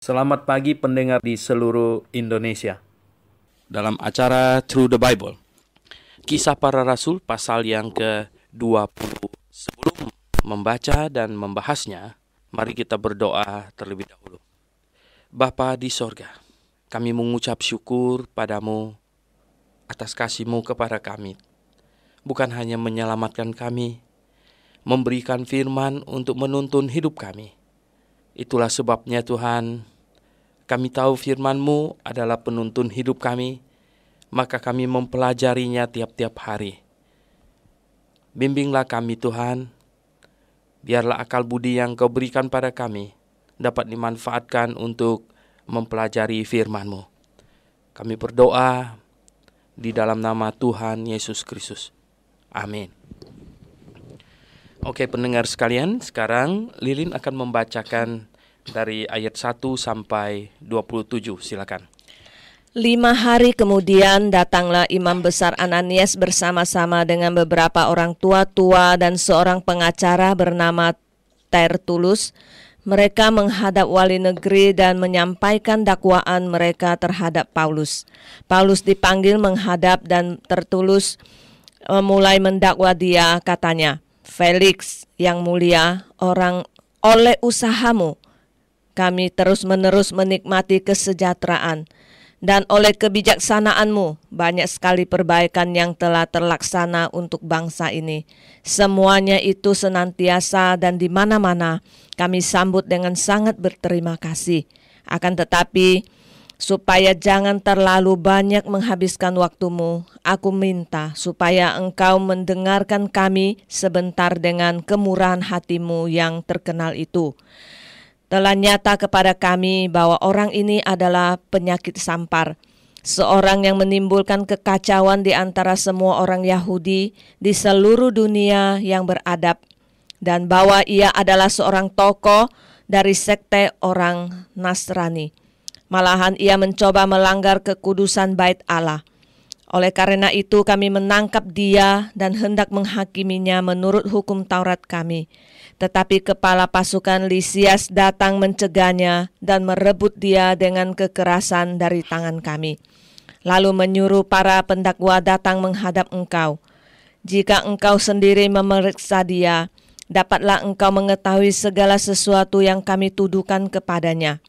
Selamat pagi pendengar di seluruh Indonesia. Dalam acara Through the Bible, Kisah Para Rasul pasal yang ke-20. Sebelum membaca dan membahasnya, mari kita berdoa terlebih dahulu. Bapa di sorga, kami mengucap syukur padamu atas kasih-Mu kepada kami. Bukan hanya menyelamatkan kami, memberikan firman untuk menuntun hidup kami. Itulah sebabnya Tuhan, kami tahu firman-Mu adalah penuntun hidup kami, maka kami mempelajarinya tiap-tiap hari. Bimbinglah kami Tuhan, biarlah akal budi yang Kau berikan pada kami dapat dimanfaatkan untuk mempelajari firman-Mu. Kami berdoa di dalam nama Tuhan Yesus Kristus. Amin. Oke pendengar sekalian, sekarang Lilin akan membacakan dari ayat 1 sampai 27, silakan. 5 hari kemudian datanglah Imam Besar Ananias bersama-sama dengan beberapa orang tua-tua dan seorang pengacara bernama Tertulus. Mereka menghadap wali negeri dan menyampaikan dakwaan mereka terhadap Paulus. Paulus dipanggil menghadap dan Tertulus mulai mendakwa dia, katanya, "Felix yang mulia, oleh usahamu kami terus-menerus menikmati kesejahteraan, dan oleh kebijaksanaanmu banyak sekali perbaikan yang telah terlaksana untuk bangsa ini. Semuanya itu senantiasa dan di mana-mana kami sambut dengan sangat berterima kasih. Akan tetapi, supaya jangan terlalu banyak menghabiskan waktumu, aku minta supaya engkau mendengarkan kami sebentar dengan kemurahan hatimu yang terkenal itu. Telah nyata kepada kami bahwa orang ini adalah penyakit sampar, seorang yang menimbulkan kekacauan di antara semua orang Yahudi di seluruh dunia yang beradab, dan bahwa ia adalah seorang tokoh dari sekte orang Nasrani. Malahan ia mencoba melanggar kekudusan bait Allah. Oleh karena itu kami menangkap dia dan hendak menghakiminya menurut hukum Taurat kami. Tetapi kepala pasukan Lisias datang mencegahnya dan merebut dia dengan kekerasan dari tangan kami. Lalu menyuruh para pendakwa datang menghadap engkau. Jika engkau sendiri memeriksa dia, dapatlah engkau mengetahui segala sesuatu yang kami tuduhkan kepadanya."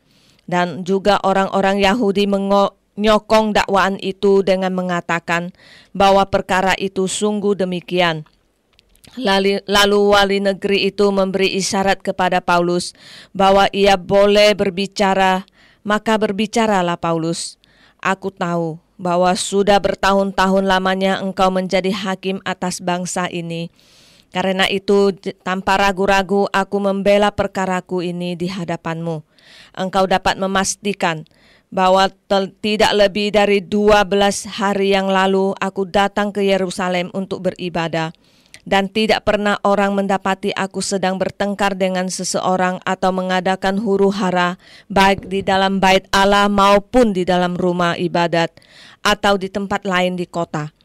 Dan juga orang-orang Yahudi menyokong dakwaan itu dengan mengatakan bahwa perkara itu sungguh demikian. Lalu wali negeri itu memberi isyarat kepada Paulus bahwa ia boleh berbicara, maka berbicaralah Paulus. "Aku tahu bahwa sudah bertahun-tahun lamanya engkau menjadi hakim atas bangsa ini. Karena itu tanpa ragu-ragu aku membela perkaraku ini di hadapanmu. Engkau dapat memastikan bahwa tidak lebih dari 12 hari yang lalu aku datang ke Yerusalem untuk beribadah, dan tidak pernah orang mendapati aku sedang bertengkar dengan seseorang atau mengadakan huru-hara baik di dalam bait Allah maupun di dalam rumah ibadat atau di tempat lain di kota.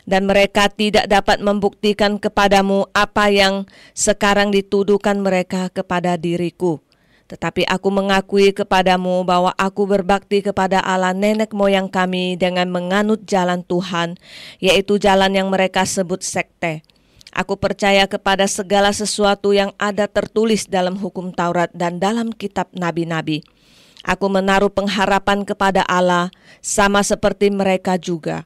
Dan mereka tidak dapat membuktikan kepadamu apa yang sekarang dituduhkan mereka kepada diriku. Tetapi aku mengakui kepadamu bahwa aku berbakti kepada Allah nenek moyang kami dengan menganut jalan Tuhan, yaitu jalan yang mereka sebut sekte. Aku percaya kepada segala sesuatu yang ada tertulis dalam hukum Taurat dan dalam kitab nabi-nabi. Aku menaruh pengharapan kepada Allah sama seperti mereka juga,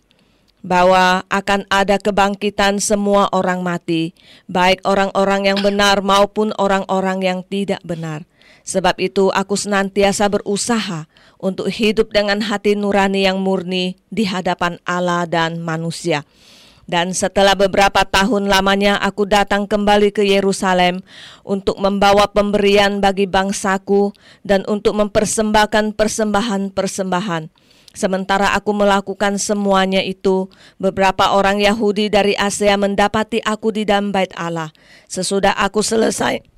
bahwa akan ada kebangkitan semua orang mati, baik orang-orang yang benar maupun orang-orang yang tidak benar. Sebab itu aku senantiasa berusaha untuk hidup dengan hati nurani yang murni di hadapan Allah dan manusia. Dan setelah beberapa tahun lamanya aku datang kembali ke Yerusalem untuk membawa pemberian bagi bangsaku dan untuk mempersembahkan persembahan-persembahan. Sementara aku melakukan semuanya itu, beberapa orang Yahudi dari Asia mendapati aku di dalam bait Allah. Sesudah aku selesai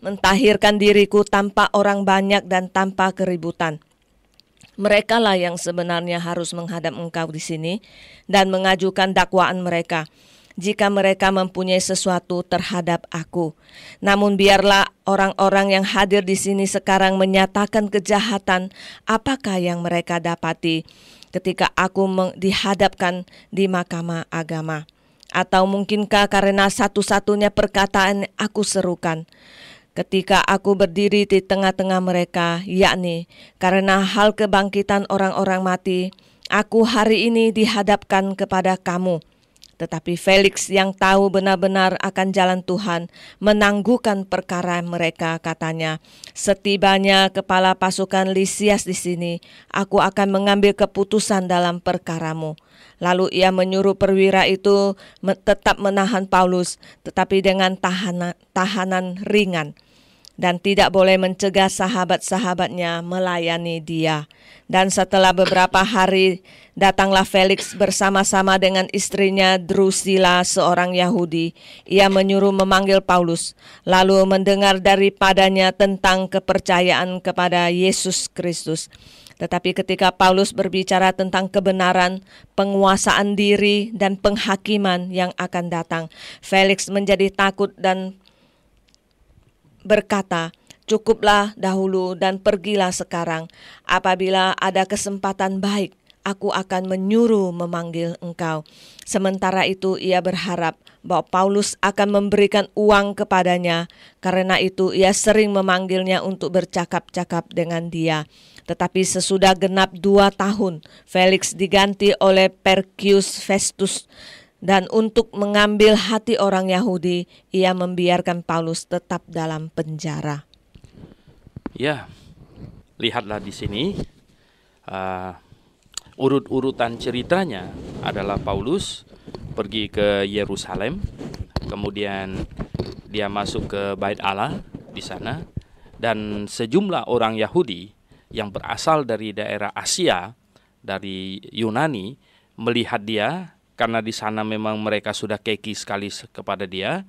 mentahirkan diriku tanpa orang banyak dan tanpa keributan. Merekalah yang sebenarnya harus menghadap engkau di sini dan mengajukan dakwaan mereka. jika mereka mempunyai sesuatu terhadap aku. Namun biarlah orang-orang yang hadir di sini sekarang menyatakan kejahatan apakah yang mereka dapati ketika aku dihadapkan di mahkamah agama. Atau mungkinkah karena satu-satunya perkataan aku serukan ketika aku berdiri di tengah-tengah mereka, yakni karena hal kebangkitan orang-orang mati, aku hari ini dihadapkan kepada kamu. Tetapi Felix yang tahu benar-benar akan jalan Tuhan menangguhkan perkara mereka, katanya, setibanya kepala pasukan Lisias di sini, aku akan mengambil keputusan dalam perkaramu. Lalu ia menyuruh perwira itu tetap menahan Paulus, tetapi dengan tahanan ringan, dan tidak boleh mencegah sahabat-sahabatnya melayani dia. Dan setelah beberapa hari, datanglah Felix bersama-sama dengan istrinya Drusilla, seorang Yahudi. Ia menyuruh memanggil Paulus, lalu mendengar daripadanya tentang kepercayaan kepada Yesus Kristus. Tetapi ketika Paulus berbicara tentang kebenaran, penguasaan diri, dan penghakiman yang akan datang, Felix menjadi takut dan berkata, cukuplah dahulu dan pergilah sekarang. Apabila ada kesempatan baik, aku akan menyuruh memanggil engkau. Sementara itu ia berharap bahwa Paulus akan memberikan uang kepadanya. Karena itu ia sering memanggilnya untuk bercakap-cakap dengan dia. Tetapi sesudah genap 2 tahun, Felix diganti oleh Porcius Festus. Dan untuk mengambil hati orang Yahudi, ia membiarkan Paulus tetap dalam penjara. Ya, lihatlah di sini urut-urutan ceritanya adalah Paulus pergi ke Yerusalem, kemudian dia masuk ke Bait Allah di sana, dan sejumlah orang Yahudi yang berasal dari daerah Asia, dari Yunani, melihat dia. Karena di sana memang mereka sudah keki sekali kepada dia,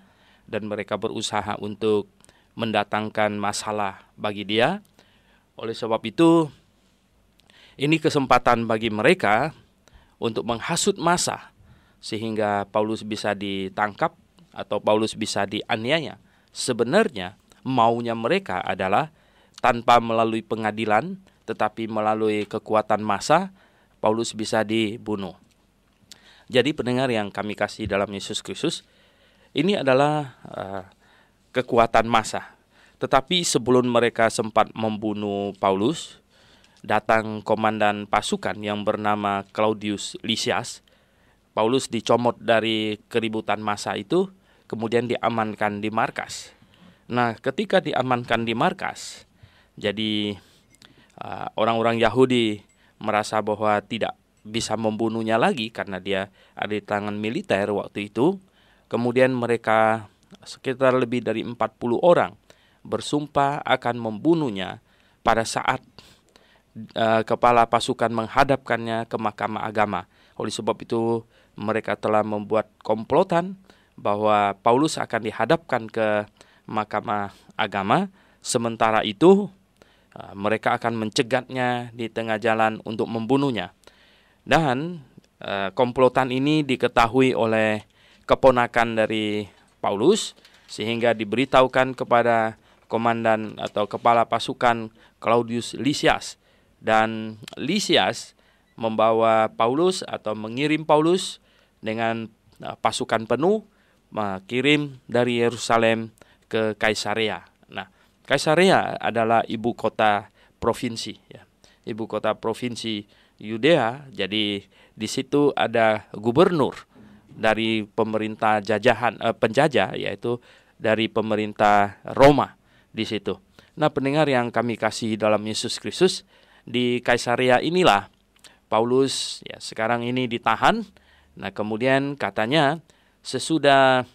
dan mereka berusaha untuk mendatangkan masalah bagi dia. Oleh sebab itu, ini kesempatan bagi mereka untuk menghasut massa, sehingga Paulus bisa ditangkap atau Paulus bisa dianiaya. Sebenarnya maunya mereka adalah tanpa melalui pengadilan, tetapi melalui kekuatan massa, Paulus bisa dibunuh. Jadi pendengar yang kami kasih dalam Yesus Kristus, ini adalah kekuatan massa. Tetapi sebelum mereka sempat membunuh Paulus, datang komandan pasukan yang bernama Claudius Lysias. Paulus dicomot dari keributan massa itu, kemudian diamankan di markas. Nah, ketika diamankan di markas, jadi orang-orang Yahudi merasa bahwa tidak bisa membunuhnya lagi karena dia ada di tangan militer waktu itu. Kemudian mereka sekitar lebih dari 40 orang bersumpah akan membunuhnya pada saat kepala pasukan menghadapkannya ke mahkamah agama. Oleh sebab itu mereka telah membuat komplotan bahwa Paulus akan dihadapkan ke mahkamah agama. Sementara itu mereka akan mencegatnya di tengah jalan untuk membunuhnya. Dan komplotan ini diketahui oleh keponakan dari Paulus, sehingga diberitahukan kepada komandan atau kepala pasukan Claudius Lysias. Dan Lysias membawa Paulus atau mengirim Paulus dengan pasukan penuh, mengirim dari Yerusalem ke Kaisarea. Nah, Kaisarea adalah ibu kota provinsi, ya. Ibu kota provinsi Yudea. Jadi di situ ada gubernur dari pemerintah penjajah, yaitu dari pemerintah Roma di situ. Nah, pendengar yang kami kasih dalam Yesus Kristus, di Kaisarea inilah Paulus ya sekarang ini ditahan. Nah, kemudian katanya sesudah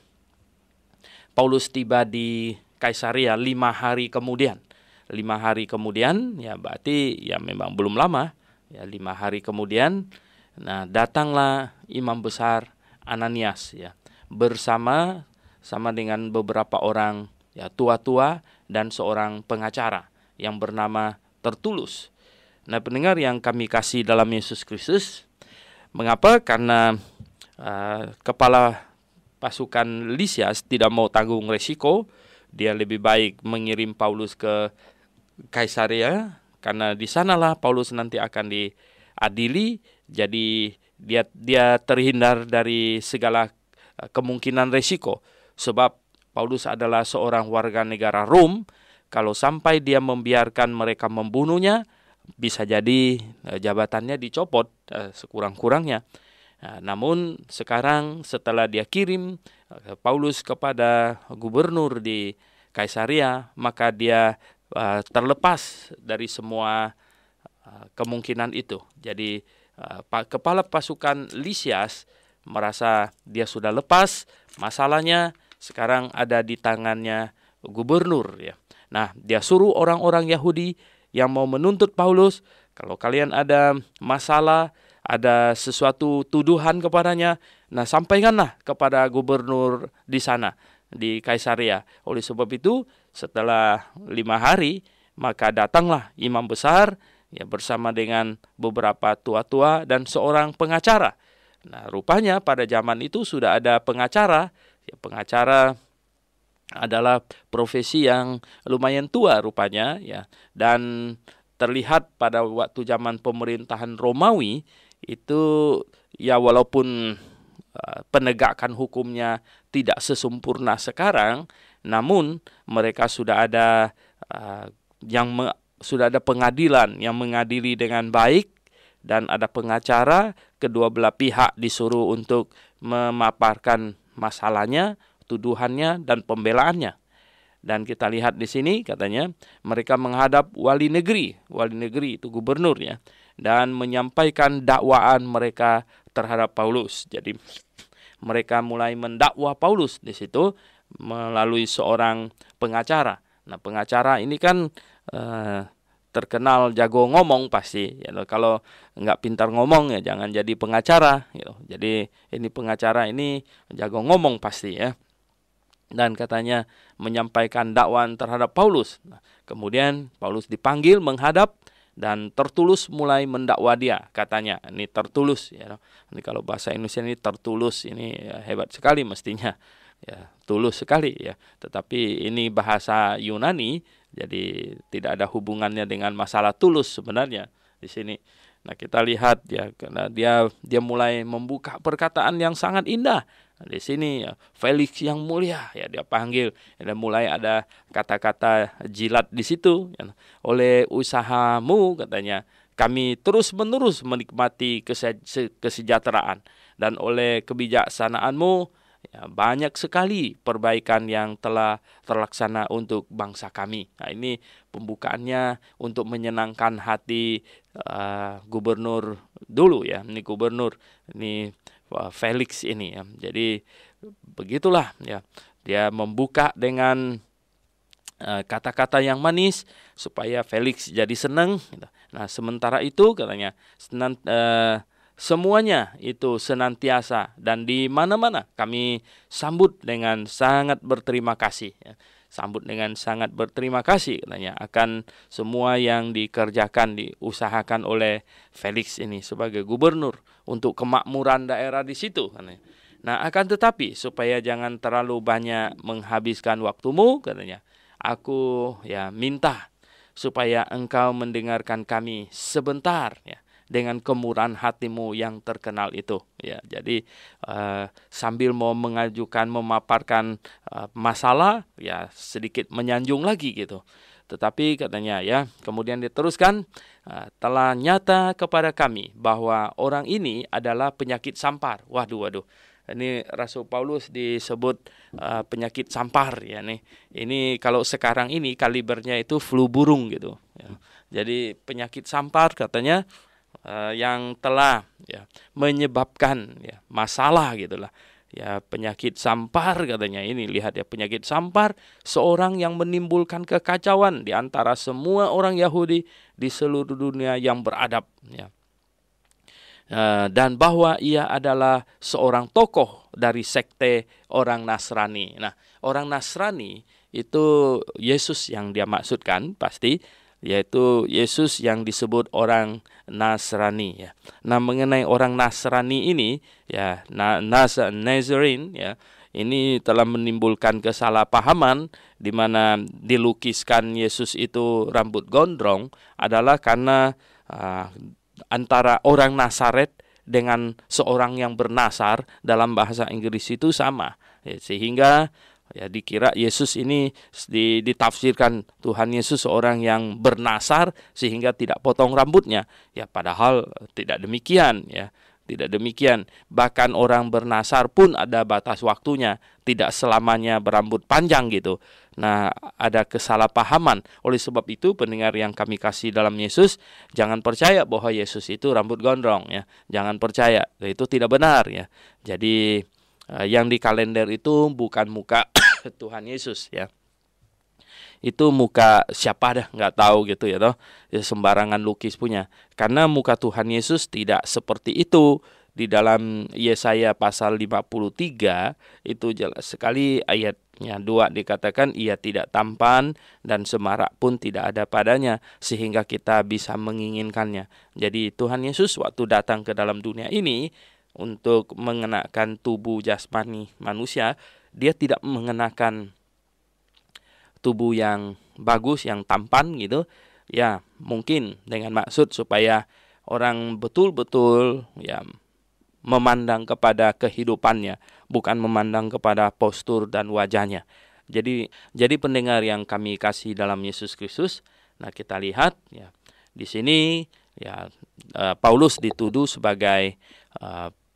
Paulus tiba di Kaisarea 5 hari kemudian. 5 hari kemudian, ya berarti ya memang belum lama. Ya, 5 hari kemudian, nah datanglah imam besar Ananias ya bersama dengan beberapa orang ya tua-tua dan seorang pengacara yang bernama Tertulus. Nah, pendengar yang kami kasih dalam Yesus Kristus, mengapa? Karena kepala pasukan Lisias tidak mau tanggung resiko, dia lebih baik mengirim Paulus ke Kaisarea, karena di sanalah Paulus nanti akan diadili. Jadi dia terhindar dari segala kemungkinan resiko, sebab Paulus adalah seorang warga negara Rom. Kalau sampai dia membiarkan mereka membunuhnya, bisa jadi jabatannya dicopot sekurang-kurangnya. Namun sekarang setelah dia kirim Paulus kepada gubernur di Kaisarea, maka dia terlepas dari semua kemungkinan itu. Jadi kepala pasukan Lisias merasa dia sudah lepas, masalahnya sekarang ada di tangannya gubernur, ya. Nah, dia suruh orang-orang Yahudi yang mau menuntut Paulus, kalau kalian ada masalah, ada sesuatu tuduhan kepadanya, nah sampaikanlah kepada gubernur di sana, di Kaisarea. Oleh sebab itu, setelah 5 hari, maka datanglah imam besar, ya, bersama dengan beberapa tua-tua dan seorang pengacara. Nah, rupanya pada zaman itu sudah ada pengacara. Ya, pengacara adalah profesi yang lumayan tua rupanya, ya, dan terlihat pada waktu zaman pemerintahan Romawi itu, ya, walaupun penegakan hukumnya tidak sesempurna sekarang, namun mereka sudah ada sudah ada pengadilan yang mengadili dengan baik, dan ada pengacara. Kedua belah pihak disuruh untuk memaparkan masalahnya, tuduhannya, dan pembelaannya. Dan kita lihat di sini katanya mereka menghadap wali negeri itu gubernur, ya, dan menyampaikan dakwaan mereka terhadap Paulus. Jadi mereka mulai mendakwa Paulus di situ melalui seorang pengacara. Nah, pengacara ini kan terkenal jago ngomong pasti, ya. Kalau nggak pintar ngomong, ya jangan jadi pengacara, ya. Jadi ini pengacara ini jago ngomong pasti, ya. Dan katanya menyampaikan dakwaan terhadap Paulus. Nah, kemudian Paulus dipanggil menghadap dan Tertulus mulai mendakwa dia. Katanya ini Tertulus, ya. Ini kalau bahasa Indonesia ini tertulus, ini ya, hebat sekali mestinya, ya, tulus sekali, ya. Tetapi ini bahasa Yunani, jadi tidak ada hubungannya dengan masalah tulus sebenarnya di sini. Nah, kita lihat, ya, karena dia mulai membuka perkataan yang sangat indah. Nah, di sini, ya, Felix yang mulia, ya, dia panggil, dan mulai ada kata-kata jilat di situ, ya. Oleh usahamu, katanya, kami terus-menerus menikmati kesejahteraan, dan oleh kebijaksanaanmu, ya, banyak sekali perbaikan yang telah terlaksana untuk bangsa kami. Nah, ini pembukaannya untuk menyenangkan hati gubernur dulu, ya. Ini gubernur, ini Felix ini, ya. Jadi begitulah, ya. Dia membuka dengan kata-kata yang manis supaya Felix jadi senang. Nah, sementara itu katanya semuanya itu senantiasa dan di mana-mana kami sambut dengan sangat berterima kasih, ya. Sambut dengan sangat berterima kasih katanya akan semua yang dikerjakan, diusahakan oleh Felix ini sebagai gubernur untuk kemakmuran daerah di situ, katanya. Nah, akan tetapi supaya jangan terlalu banyak menghabiskan waktumu, katanya, aku, ya, minta supaya engkau mendengarkan kami sebentar, ya, dengan kemurahan hatimu yang terkenal itu, ya. Jadi sambil mau memaparkan masalah, ya, sedikit menyanjung lagi gitu. Tetapi katanya, ya, kemudian diteruskan, telah nyata kepada kami bahwa orang ini adalah penyakit sampar. Waduh. Ini Rasul Paulus disebut penyakit sampar, ya, nih. Ini kalau sekarang ini kalibernya itu flu burung gitu, ya. Jadi penyakit sampar katanya yang telah, ya, menyebabkan, ya, masalah gitulah, ya, penyakit sampar katanya ini. Lihat, ya, penyakit sampar seorang yang menimbulkan kekacauan di antara semua orang Yahudi di seluruh dunia yang beradab, ya. Dan bahwa ia adalah seorang tokoh dari sekte orang Nasrani. Nah, orang Nasrani itu Yesus yang dia maksudkan pasti, yaitu Yesus yang disebut orang Nasrani, ya. Nah, mengenai orang Nasrani ini, ya, Nazarene, ya, Ini telah menimbulkan kesalahpahaman di mana dilukiskan Yesus itu rambut gondrong adalah karena antara orang Nazaret dengan seorang yang bernasar dalam bahasa Inggris itu sama. Sehingga dikira Yesus ini ditafsirkan Tuhan Yesus seorang yang bernasar sehingga tidak potong rambutnya. Padahal tidak demikian ya. Tidak demikian. Bahkan orang bernasar pun ada batas waktunya, tidak selamanya berambut panjang gitu. Nah, ada kesalahpahaman. Oleh sebab itu, pendengar yang kami kasih dalam Yesus, jangan percaya bahwa Yesus itu rambut gondrong ya. Jangan percaya, itu tidak benar ya. Jadi yang di kalender itu bukan muka Tuhan Yesus ya. Itu muka siapa dah, nggak tahu gitu ya toh. Sembarangan lukis punya. Karena muka Tuhan Yesus tidak seperti itu. Di dalam Yesaya pasal 53 itu jelas sekali ayatnya 2 dikatakan ia tidak tampan dan semarak pun tidak ada padanya sehingga kita bisa menginginkannya. Jadi Tuhan Yesus waktu datang ke dalam dunia ini untuk mengenakan tubuh jasmani manusia, dia tidak mengenakan tubuh yang bagus, yang tampan gitu. Ya, mungkin dengan maksud supaya orang betul-betul ya memandang kepada kehidupannya, bukan memandang kepada postur dan wajahnya. Jadi pendengar yang kami kasih dalam Yesus Kristus, nah kita lihat ya di sini ya Paulus dituduh sebagai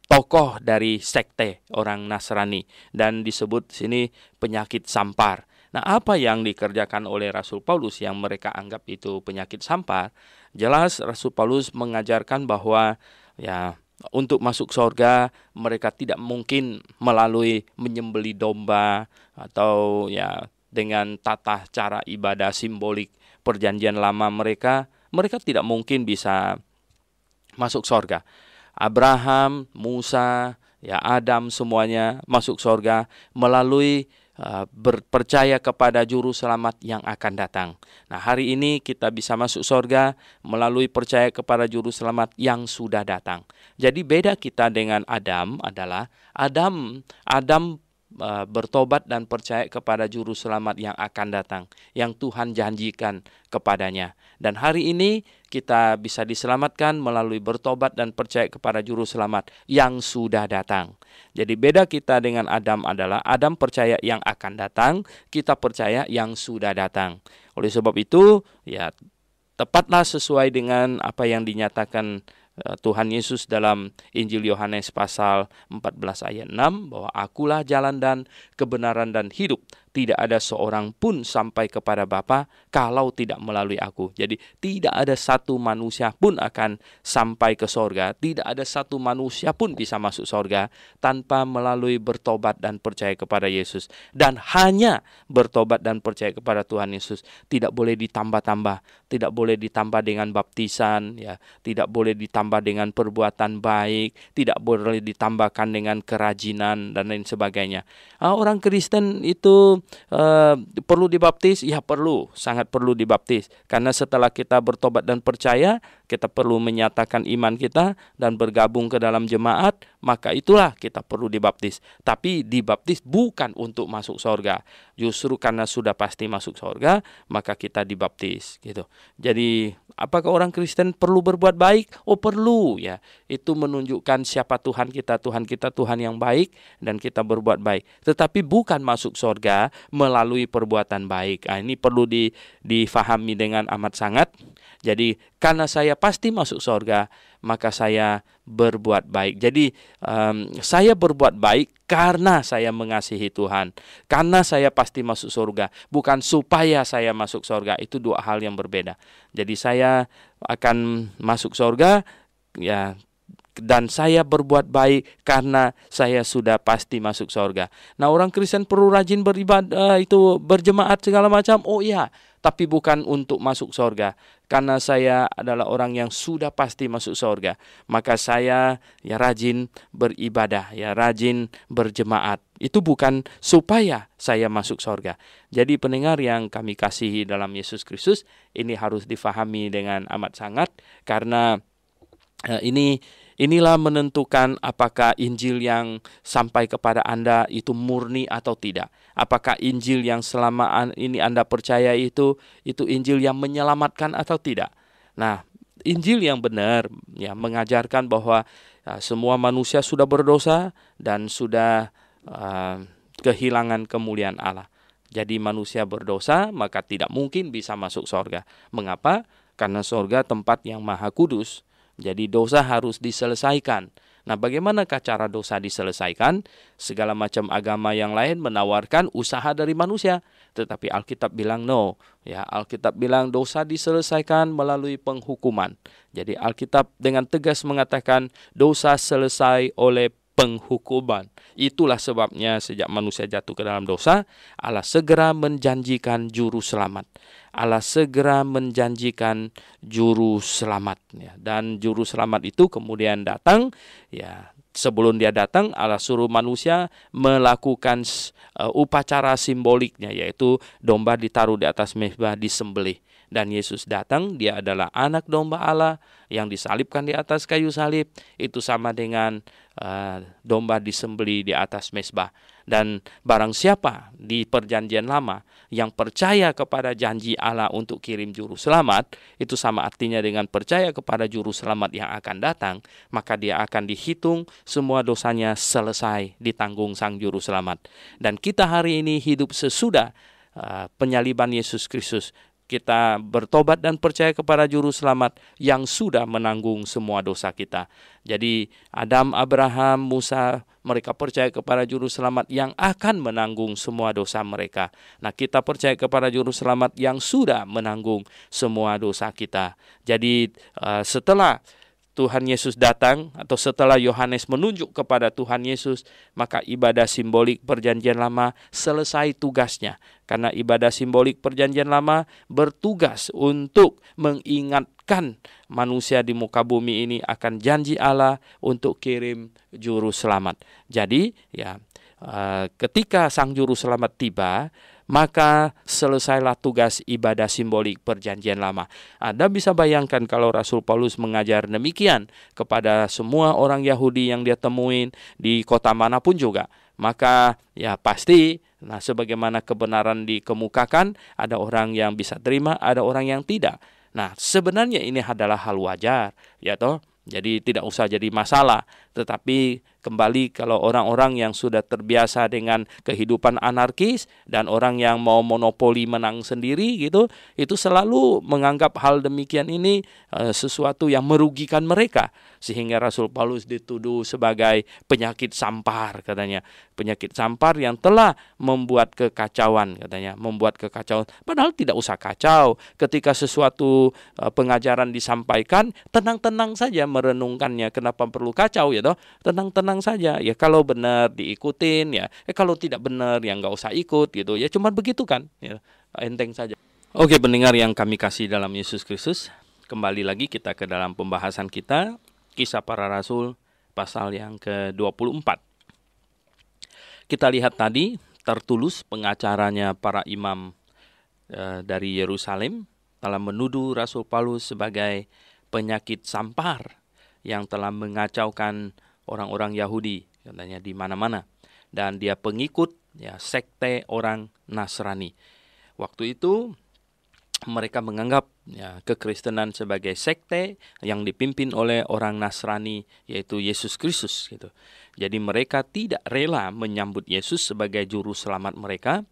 tokoh dari sekte orang Nasrani dan disebut sini penyakit sampar. Nah, apa yang dikerjakan oleh Rasul Paulus yang mereka anggap itu penyakit sampar? Jelas Rasul Paulus mengajarkan bahwa ya untuk masuk surga mereka tidak mungkin melalui menyembelih domba atau ya dengan tata cara ibadah simbolik perjanjian lama mereka tidak mungkin bisa masuk surga. Abraham, Musa, ya Adam semuanya masuk surga melalui berpercaya kepada juru selamat yang akan datang. Nah, hari ini kita bisa masuk surga melalui percaya kepada juru selamat yang sudah datang. Jadi beda kita dengan Adam adalah Adam bertobat dan percaya kepada juru selamat yang akan datang, yang Tuhan janjikan kepadanya. Dan hari ini kita bisa diselamatkan melalui bertobat dan percaya kepada juru selamat yang sudah datang. Jadi beda kita dengan Adam adalah Adam percaya yang akan datang, kita percaya yang sudah datang. Oleh sebab itu, ya tepatlah sesuai dengan apa yang dinyatakan Tuhan Yesus dalam Injil Yohanes pasal 14 ayat 6 bahwa akulah jalan dan kebenaran dan hidup. Tidak ada seorang pun sampai kepada Bapa kalau tidak melalui aku. Jadi tidak ada satu manusia pun akan sampai ke sorga. Tidak ada satu manusia pun bisa masuk sorga tanpa melalui bertobat dan percaya kepada Yesus. Dan hanya bertobat dan percaya kepada Tuhan Yesus. Tidak boleh ditambah-tambah. Tidak boleh ditambah dengan baptisan. Ya, tidak boleh ditambah dengan perbuatan baik. Tidak boleh ditambahkan dengan kerajinan dan lain sebagainya. Orang Kristen itu perlu dibaptis? Ya perlu, sangat perlu dibaptis. Karena setelah kita bertobat dan percaya, kita perlu menyatakan iman kita dan bergabung ke dalam jemaat, maka itulah kita perlu dibaptis. Tapi dibaptis bukan untuk masuk surga. Justru karena sudah pasti masuk surga, maka kita dibaptis gitu. Jadi apakah orang Kristen perlu berbuat baik? Oh perlu ya. Itu menunjukkan siapa Tuhan kita. Tuhan kita Tuhan yang baik dan kita berbuat baik. Tetapi bukan masuk surga melalui perbuatan baik. Nah, ini perlu difahami dengan amat sangat. Jadi karena saya pasti masuk surga, maka saya berbuat baik. Jadi saya berbuat baik karena saya mengasihi Tuhan. Karena saya pasti masuk surga. Bukan supaya saya masuk surga. Itu dua hal yang berbeda. Jadi saya akan masuk surga ya, dan saya berbuat baik karena saya sudah pasti masuk surga. Nah, orang Kristen perlu rajin beribadah, itu berjemaat segala macam. Oh iya, tapi bukan untuk masuk surga. Karena saya adalah orang yang sudah pasti masuk surga, maka saya ya rajin beribadah, ya rajin berjemaat. Itu bukan supaya saya masuk surga. Jadi pendengar yang kami kasihi dalam Yesus Kristus, ini harus difahami dengan amat sangat karena ini Inilah menentukan apakah Injil yang sampai kepada Anda itu murni atau tidak. Apakah Injil yang selama ini Anda percaya itu Injil yang menyelamatkan atau tidak. Nah, Injil yang benar ya mengajarkan bahwa semua manusia sudah berdosa dan sudah kehilangan kemuliaan Allah. Jadi manusia berdosa maka tidak mungkin bisa masuk sorga. Mengapa? Karena sorga tempat yang maha kudus. Jadi dosa harus diselesaikan. Nah, bagaimanakah cara dosa diselesaikan? Segala macam agama yang lain menawarkan usaha dari manusia. Tetapi Alkitab bilang no. Ya, Alkitab bilang dosa diselesaikan melalui penghukuman. Jadi Alkitab dengan tegas mengatakan dosa selesai oleh penghukuman. Itulah sebabnya sejak manusia jatuh ke dalam dosa, Allah segera menjanjikan juru selamat. Allah segera menjanjikan juru selamat. Ya. Dan juru selamat itu kemudian datang. Ya, sebelum dia datang, Allah suruh manusia melakukan upacara simboliknya, yaitu domba ditaruh di atas mezbah disembelih. Dan Yesus datang, dia adalah anak domba Allah yang disalibkan di atas kayu salib. Itu sama dengan domba disembelih di atas mezbah. Dan barang siapa di perjanjian lama yang percaya kepada janji Allah untuk kirim juru selamat, itu sama artinya dengan percaya kepada juru selamat yang akan datang, maka dia akan dihitung semua dosanya selesai ditanggung sang juru selamat. Dan kita hari ini hidup sesudah penyaliban Yesus Kristus. Kita bertobat dan percaya kepada juru selamat yang sudah menanggung semua dosa kita. Jadi Adam, Abraham, Musa, mereka percaya kepada juru selamat yang akan menanggung semua dosa mereka. Nah, kita percaya kepada juru selamat yang sudah menanggung semua dosa kita. Jadi setelah Tuhan Yesus datang atau setelah Yohanes menunjuk kepada Tuhan Yesus, maka ibadah simbolik perjanjian lama selesai tugasnya. Karena ibadah simbolik perjanjian lama bertugas untuk mengingatkan manusia di muka bumi ini akan janji Allah untuk kirim juru selamat. Jadi ya ketika sang juru selamat tiba, maka selesailah tugas ibadah simbolik perjanjian lama. Anda bisa bayangkan kalau Rasul Paulus mengajar demikian kepada semua orang Yahudi yang dia temuin di kota manapun juga. Maka ya pasti, sebagaimana kebenaran dikemukakan, ada orang yang bisa terima, ada orang yang tidak. Nah, sebenarnya ini adalah hal wajar, ya toh. Jadi tidak usah jadi masalah. Tetapi kembali kalau orang-orang yang sudah terbiasa dengan kehidupan anarkis dan orang yang mau monopoli menang sendiri gitu, itu selalu menganggap hal demikian ini sesuatu yang merugikan mereka. Sehingga Rasul Paulus dituduh sebagai penyakit sampar katanya. Penyakit sampar yang telah membuat kekacauan katanya. Membuat kekacauan. Padahal tidak usah kacau. Ketika sesuatu pengajaran disampaikan, tenang-tenang saja merenungkannya. Kenapa perlu kacau ya toh? Tenang-tenang saja. Ya kalau benar diikutin ya. Kalau tidak benar ya nggak usah ikut gitu. Ya cuma begitu kan. Ya, enteng saja. Oke, pendengar yang kami kasih dalam Yesus Kristus. Kembali lagi kita ke dalam pembahasan kita. Kisah Para Rasul pasal yang ke-24. Kita lihat tadi Tertulus, pengacaranya para imam dari Yerusalem, telah menuduh Rasul Paulus sebagai penyakit sampar yang telah mengacaukan orang-orang Yahudi katanya di mana-mana, dan dia pengikut ya sekte orang Nasrani. Waktu itu mereka menganggap ya, kekristenan sebagai sekte yang dipimpin oleh orang Nasrani, yaitu Yesus Kristus gitu. Jadi mereka tidak rela menyambut Yesus sebagai juru selamat mereka.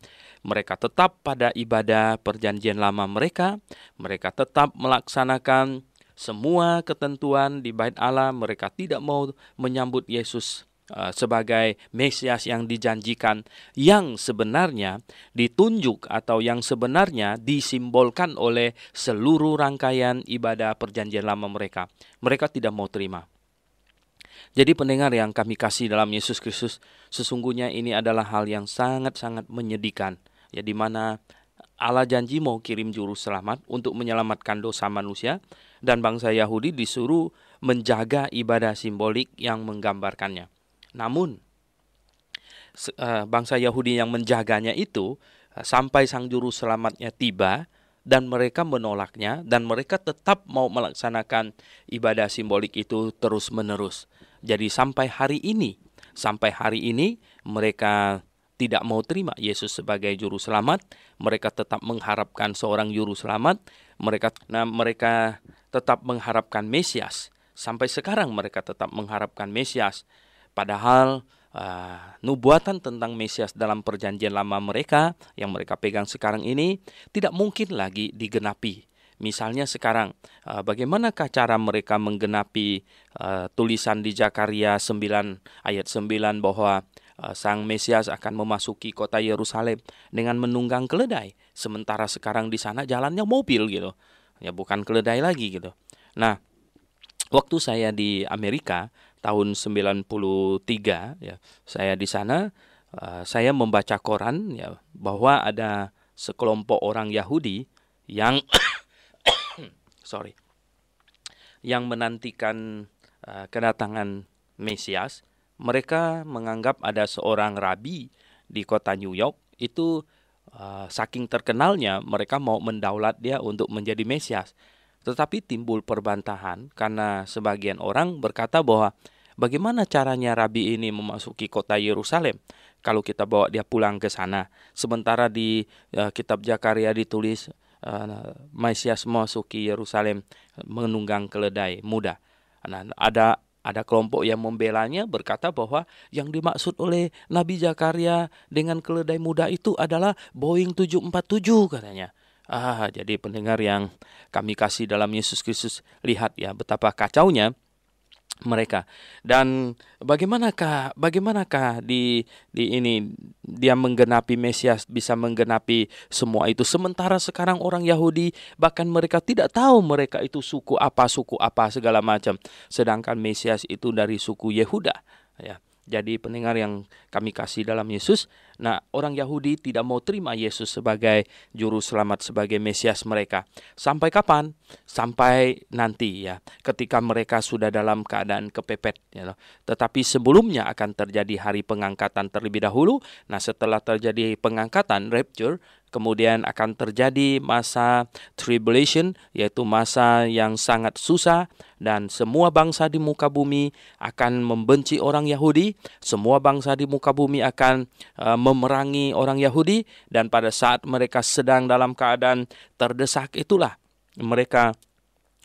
Mereka tetap pada ibadah perjanjian lama mereka. Mereka tetap melaksanakan semua ketentuan di bait Allah. Mereka tidak mau menyambut Yesus sebagai Mesias yang dijanjikan, yang sebenarnya ditunjuk atau yang sebenarnya disimbolkan oleh seluruh rangkaian ibadah perjanjian lama mereka. Mereka tidak mau terima. Jadi pendengar yang kami kasih dalam Yesus Kristus, sesungguhnya ini adalah hal yang sangat-sangat menyedihkan, ya, di mana Allah janji mau kirim juru selamat untuk menyelamatkan dosa manusia, dan bangsa Yahudi disuruh menjaga ibadah simbolik yang menggambarkannya. Namun bangsa Yahudi yang menjaganya itu sampai sang juru selamatnya tiba, dan mereka menolaknya, dan mereka tetap mau melaksanakan ibadah simbolik itu terus-menerus. Jadi sampai hari ini mereka tidak mau terima Yesus sebagai juru selamat. Mereka tetap mengharapkan seorang juru selamat. Mereka tetap mengharapkan Mesias. Sampai sekarang mereka tetap mengharapkan Mesias. Padahal nubuatan tentang Mesias dalam perjanjian lama mereka yang mereka pegang sekarang ini tidak mungkin lagi digenapi. Misalnya sekarang, bagaimanakah cara mereka menggenapi tulisan di Zakaria 9 ayat 9 bahwa Sang Mesias akan memasuki kota Yerusalem dengan menunggang keledai, sementara sekarang di sana jalannya mobil gitu. Ya bukan keledai lagi gitu. Nah, waktu saya di Amerika tahun 93 ya, saya di sana saya membaca koran ya bahwa ada sekelompok orang Yahudi yang yang menantikan kedatangan Mesias. Mereka menganggap ada seorang rabi di kota New York itu saking terkenalnya mereka mau mendaulat dia untuk menjadi Mesias. Tetapi timbul perbantahan karena sebagian orang berkata bahwa bagaimana caranya rabi ini memasuki kota Yerusalem kalau kita bawa dia pulang ke sana. Sementara di kitab Zakaria ditulis Mesias memasuki Yerusalem menunggang keledai muda. Nah, ada kelompok yang membelanya berkata bahwa yang dimaksud oleh Nabi Zakaria dengan keledai muda itu adalah Boeing 747 katanya. Jadi pendengar yang kami kasih dalam Yesus Kristus, lihat ya betapa kacaunya mereka. Dan bagaimanakah di ini dia menggenapi Mesias, bisa menggenapi semua itu, sementara sekarang orang Yahudi bahkan mereka tidak tahu mereka itu suku apa segala macam, sedangkan Mesias itu dari suku Yehuda ya. Jadi pendengar yang kami kasih dalam Yesus, nah orang Yahudi tidak mau terima Yesus sebagai juru selamat, sebagai Mesias mereka. Sampai kapan? Sampai nanti ya, ketika mereka sudah dalam keadaan kepepet ya. Tetapi sebelumnya akan terjadi hari pengangkatan terlebih dahulu. Nah setelah terjadi pengangkatan, rapture, kemudian akan terjadi masa tribulation, yaitu masa yang sangat susah, dan semua bangsa di muka bumi akan membenci orang Yahudi. Semua bangsa di muka bumi akan memerangi orang Yahudi, dan pada saat mereka sedang dalam keadaan terdesak itulah mereka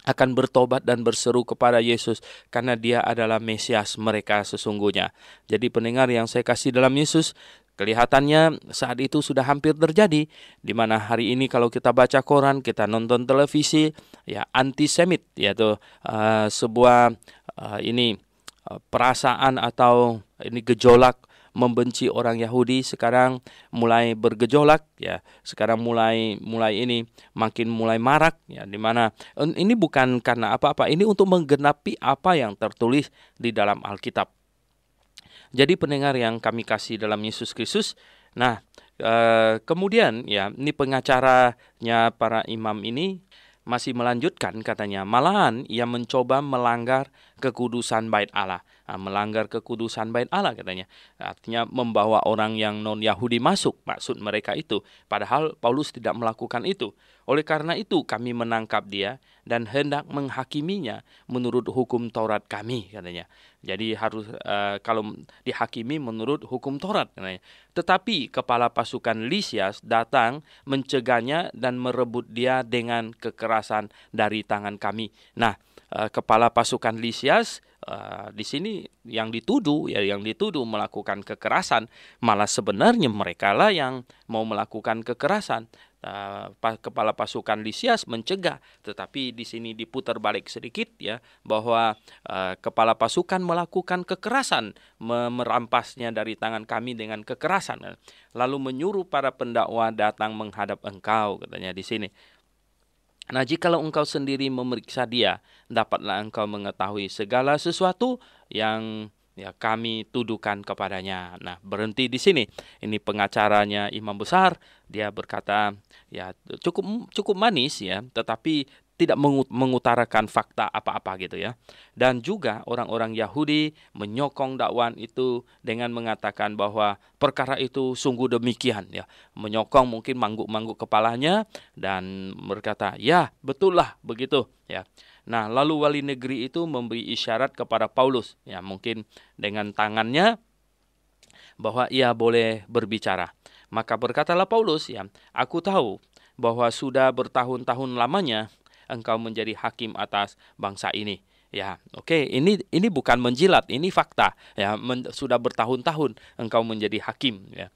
akan bertobat dan berseru kepada Yesus karena dia adalah Mesias mereka sesungguhnya. Jadi pendengar yang saya kasih dalam Yesus, kelihatannya saat itu sudah hampir terjadi, di mana hari ini kalau kita baca koran, kita nonton televisi, ya antisemit, yaitu sebuah perasaan atau ini gejolak membenci orang Yahudi sekarang mulai bergejolak ya. Sekarang mulai mulai marak ya, di mana ini bukan karena apa-apa, ini untuk menggenapi apa yang tertulis di dalam Alkitab. Jadi pendengar yang kami kasih dalam Yesus Kristus, nah kemudian ya ini pengacaranya para imam ini masih melanjutkan katanya, malahan ia mencoba melanggar kekudusan bait Allah. Melanggar kekudusan bait Allah katanya, artinya membawa orang yang non-Yahudi masuk, maksud mereka itu. Padahal Paulus tidak melakukan itu. Oleh karena itu kami menangkap dia dan hendak menghakiminya menurut hukum Taurat kami katanya. Jadi harus kalau dihakimi menurut hukum Taurat katanya. Tetapi kepala pasukan Lisias datang mencegahnya dan merebut dia dengan kekerasan dari tangan kami. Nah, kepala pasukan Lisias di sini yang dituduh melakukan kekerasan, malah sebenarnya merekalah yang mau melakukan kekerasan. Kepala pasukan Lisias mencegah, tetapi di sini diputar balik sedikit ya, bahwa kepala pasukan melakukan kekerasan, merampasnya dari tangan kami dengan kekerasan, lalu menyuruh para pendakwa datang menghadap engkau katanya di sini. Nah, jikalau engkau sendiri memeriksa dia, dapatlah engkau mengetahui segala sesuatu yang ya kami tuduhkan kepadanya. Nah, berhenti di sini. Ini pengacaranya imam besar, dia berkata ya cukup manis ya, tetapi tidak mengutarakan fakta apa-apa gitu ya. Dan juga orang-orang Yahudi menyokong dakwaan itu dengan mengatakan bahwa perkara itu sungguh demikian ya. Menyokong, mungkin mangguk-mangguk kepalanya dan berkata, ya betul lah begitu ya. Nah, lalu wali negeri itu memberi isyarat kepada Paulus ya, mungkin dengan tangannya, bahwa ia boleh berbicara. Maka berkatalah Paulus, ya, aku tahu bahwa sudah bertahun-tahun lamanya engkau menjadi hakim atas bangsa ini. Ya, oke, ini bukan menjilat, ini fakta. Ya, sudah bertahun-tahun engkau menjadi hakim, ya,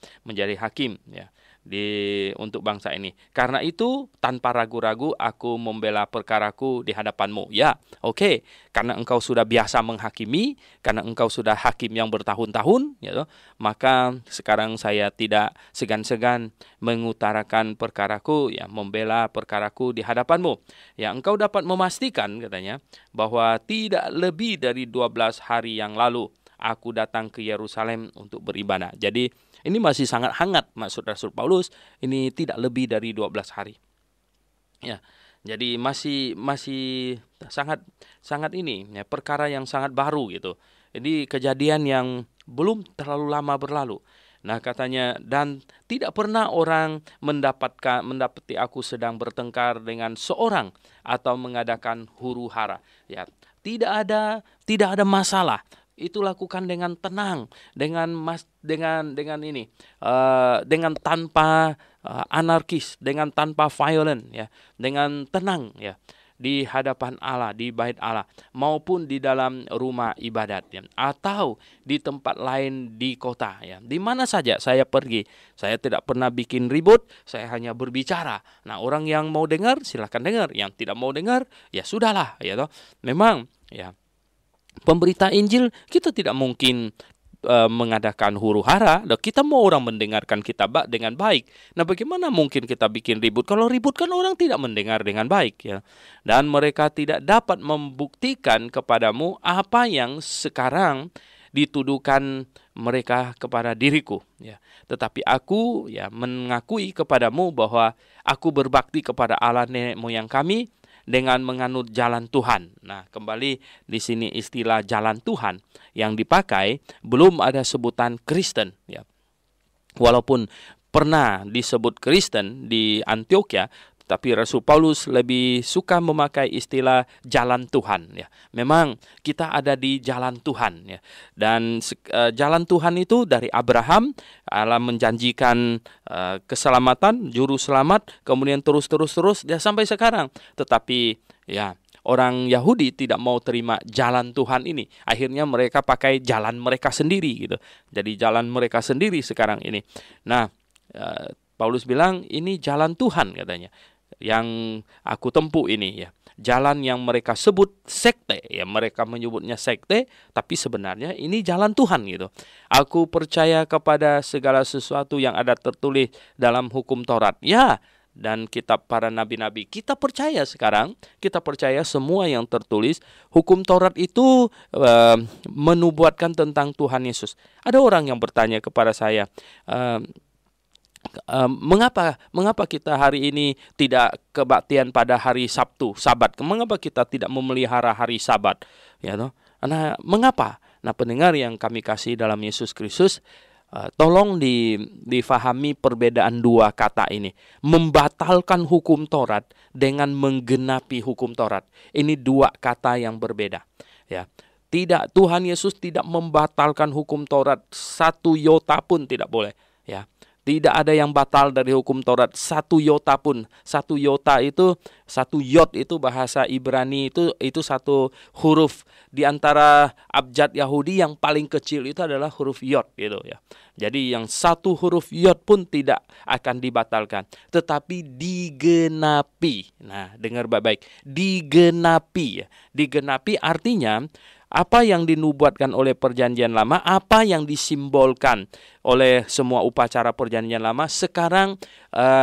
untuk bangsa ini. Karena itu tanpa ragu-ragu aku membela perkaraku di hadapanmu. Ya, oke, karena engkau sudah biasa menghakimi, karena engkau sudah hakim yang bertahun-tahun, ya, maka sekarang saya tidak segan-segan mengutarakan perkaraku, ya, membela perkaraku di hadapanmu. Ya, engkau dapat memastikan, katanya, bahwa tidak lebih dari 12 hari yang lalu aku datang ke Yerusalem untuk beribadah. Jadi ini masih sangat hangat maksud Rasul Paulus, ini tidak lebih dari 12 hari. Ya. Jadi masih sangat ini ya, perkara yang sangat baru gitu. Jadi kejadian yang belum terlalu lama berlalu. Nah, katanya, dan tidak pernah orang mendapati aku sedang bertengkar dengan seorang atau mengadakan huru-hara. Ya, tidak ada masalah. Itu lakukan dengan tenang, dengan tanpa anarkis, dengan tanpa violent, ya, dengan tenang, ya, di hadapan Allah, di bait Allah, maupun di dalam rumah ibadat, ya, atau di tempat lain di kota, ya, di mana saja saya pergi, saya tidak pernah bikin ribut, saya hanya berbicara. Nah, orang yang mau dengar silakan dengar, yang tidak mau dengar ya sudahlah, ya toh. Memang, ya, pemberita Injil kita tidak mungkin mengadakan huru-hara. Kita mau orang mendengarkan kita dengan baik. Nah, bagaimana mungkin kita bikin ribut? Kalau ribut kan orang tidak mendengar dengan baik, ya. Dan mereka tidak dapat membuktikan kepadamu apa yang sekarang dituduhkan mereka kepada diriku, ya. Tetapi aku, ya, mengakui kepadamu bahwa aku berbakti kepada Allah nenek moyang kami dengan menganut jalan Tuhan. Nah, kembali di sini istilah jalan Tuhan yang dipakai belum ada sebutan Kristen, ya. Walaupun pernah disebut Kristen di Antioquia, tapi Rasul Paulus lebih suka memakai istilah jalan Tuhan, ya. Memang kita ada di jalan Tuhan, ya. Dan jalan Tuhan itu dari Abraham, Allah menjanjikan keselamatan, juru selamat, kemudian terus ya, sampai sekarang. Tetapi, ya, orang Yahudi tidak mau terima jalan Tuhan ini. Akhirnya mereka pakai jalan mereka sendiri gitu. Jadi jalan mereka sendiri sekarang ini. Nah, Paulus bilang ini jalan Tuhan, katanya, yang aku tempuh ini, ya. Jalan yang mereka sebut sekte, ya, mereka menyebutnya sekte, tapi sebenarnya ini jalan Tuhan gitu. Aku percaya kepada segala sesuatu yang ada tertulis dalam hukum Taurat, ya, dan kitab para nabi-nabi. Kita percaya sekarang, kita percaya semua yang tertulis. Hukum Taurat itu menubuatkan tentang Tuhan Yesus. Ada orang yang bertanya kepada saya, mengapa kita hari ini tidak kebaktian pada hari Sabtu, Sabat? Mengapa kita tidak memelihara hari Sabat? Ya, toh? Nah, mengapa? Nah, pendengar yang kami kasih dalam Yesus Kristus, tolong difahami perbedaan dua kata ini. Membatalkan hukum Taurat dengan menggenapi hukum Taurat. Ini dua kata yang berbeda. Ya, tidak, Tuhan Yesus tidak membatalkan hukum Taurat, satu iota pun tidak boleh. Ya. Tidak ada yang batal dari hukum Taurat, satu iota pun. Satu iota itu, satu yod itu bahasa Ibrani itu satu huruf di antara abjad Yahudi yang paling kecil itu adalah huruf yod gitu, ya. Jadi yang satu huruf yod pun tidak akan dibatalkan, tetapi digenapi. Nah, dengar baik-baik, digenapi, ya. Digenapi artinya apa yang dinubuatkan oleh perjanjian lama, apa yang disimbolkan oleh semua upacara perjanjian lama, sekarang